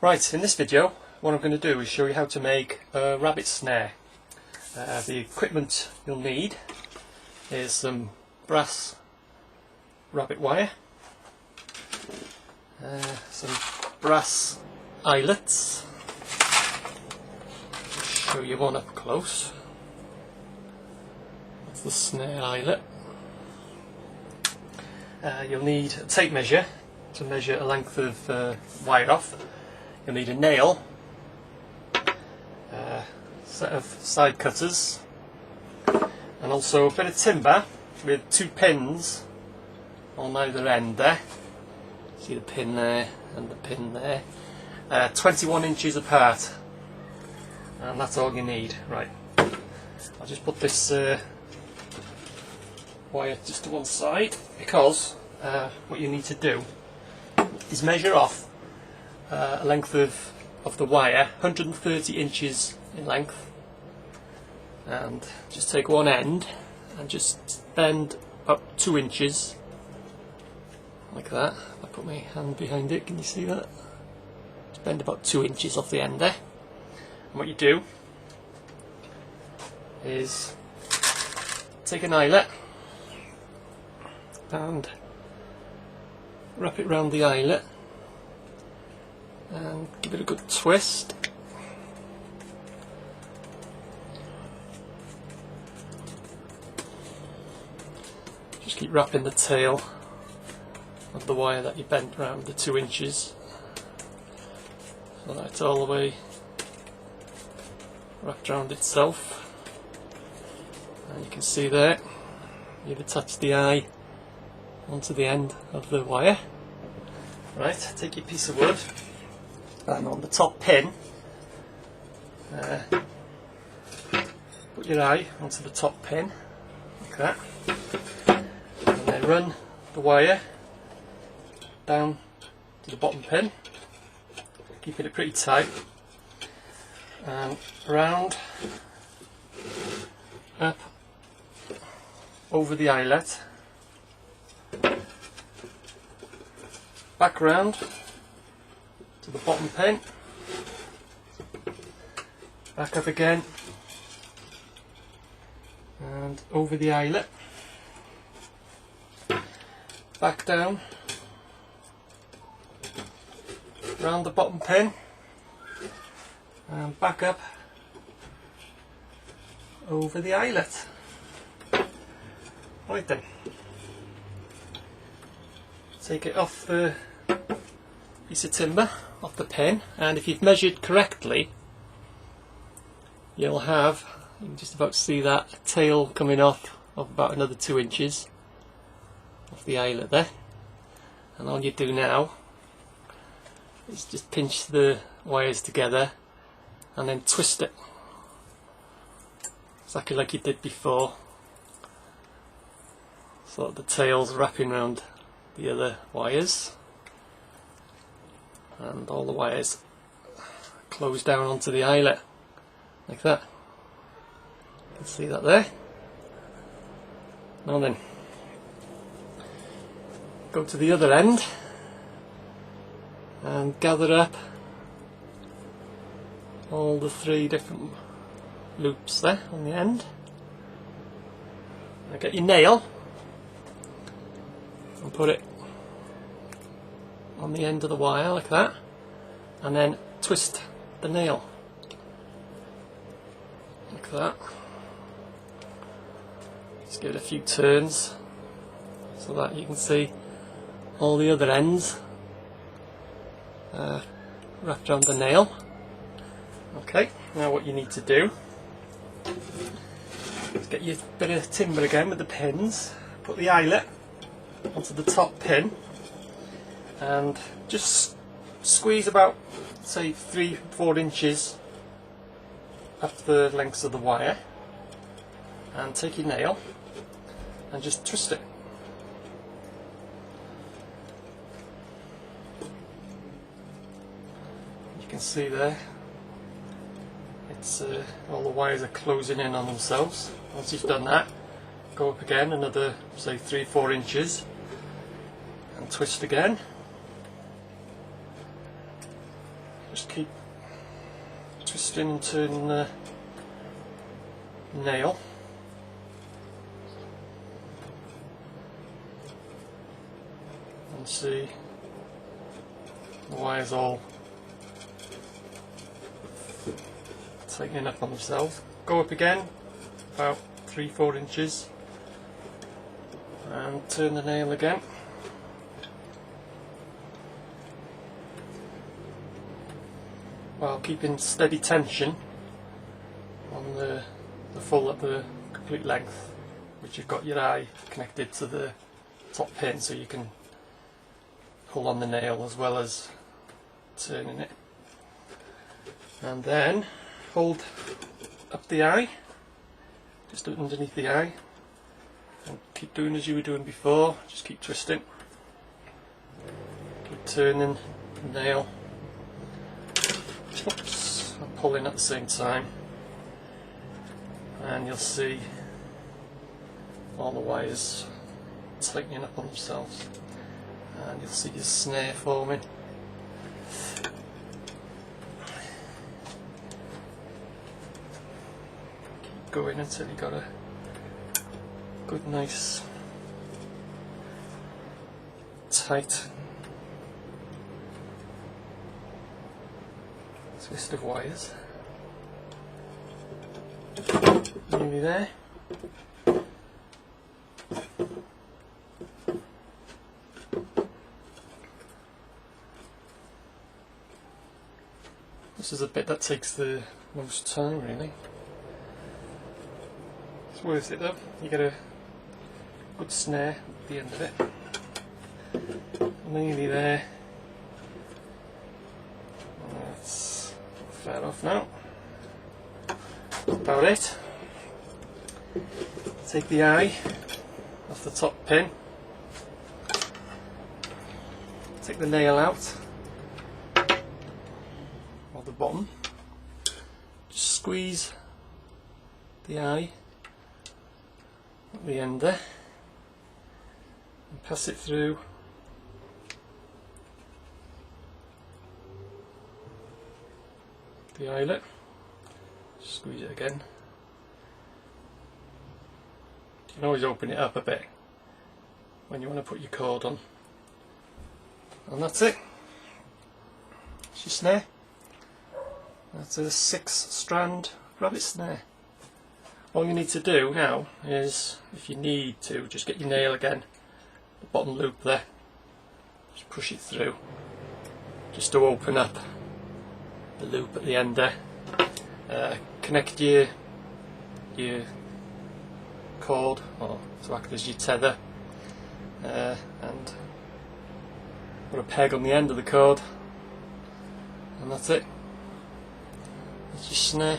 Right, in this video what I'm going to do is show you how to make a rabbit snare. The equipment you'll need is some brass rabbit wire, some brass eyelets. Show you one up close. That's the snare eyelet. You'll need a tape measure to measure a length of wire off. You'll need a nail, a set of side cutters, and also a bit of timber with two pins on either end there. See the pin there and the pin there. 21 inches apart, and that's all you need. Right, I'll just put this wire just to one side, because what you need to do is measure off a length of the wire, 130 inches in length, and just take one end and just bend up 2 inches like that. If I put my hand behind it, can you see that? Just bend about 2 inches off the end there. And what you do is take an eyelet and wrap it round the eyelet and give it a good twist. Just keep wrapping the tail of the wire that you bent round the 2 inches, so that it's all the way wrapped around itself. And you can see there, you've attached the eye onto the end of the wire. Right, take your piece of wood, and on the top pin, put your eye onto the top pin, like that, and then run the wire down to the bottom pin, keeping it pretty tight, and round, up, over the eyelet, back round to the bottom pin, back up again, and over the eyelet, back down, round the bottom pin, and back up over the eyelet. Right then, take it off the piece of timber, off the pin, and if you've measured correctly, you'll have, you can just about see that tail coming off of about another 2 inches off the eyelet there. And all you do now is just pinch the wires together and then twist it exactly like you did before, so that the tail's wrapping around the other wires, and all the wires close down onto the eyelet like that. You can see that there. Now then, go to the other end and gather up all the 3 different loops there on the end. Now get your nail and put it on the end of the wire like that, and then twist the nail like that. Just give it a few turns so that you can see all the other ends wrapped around the nail. Okay, now what you need to do is get your bit of timber again with the pins, put the eyelet onto the top pin, and just squeeze about, say, 3-4 inches up the lengths of the wire, and take your nail and just twist it. You can see there, it's all the wires are closing in on themselves. Once you've done that, go up again another, say, 3-4 inches and twist again just keep twisting and turning the nail. And see the wires all tightening up on themselves. Go up again about 3-4 inches and turn the nail again. While keeping steady tension on the full at the complete length, which you've got your eye connected to the top pin, so you can pull on the nail as well as turning it. And then hold up the eye, just underneath the eye, and keep doing as you were doing before. Just keep twisting, keep turning the nail. Oops, and pulling at the same time, and you'll see all the wires tightening up on themselves, and you'll see your snare forming. Keep going until you got a good, nice, tight twist of wires. Nearly there. This is the bit that takes the most time, really. It's worth it though. You get a good snare at the end of it. Nearly there. That's fair off now. About it. Take the eye off the top pin. Take the nail out of the bottom. Just squeeze the eye at the end there and pass it through the eyelet. Squeeze it again. You can always open it up a bit when you want to put your cord on. And that's it. It's your snare. That's a 6-strand rabbit snare. All you need to do now is, if you need to, just get your nail again, the bottom loop there, just push it through, just to open up the loop at the end there. Connect your cord, or to act as your tether, and put a peg on the end of the cord, and that's it. That's your snare.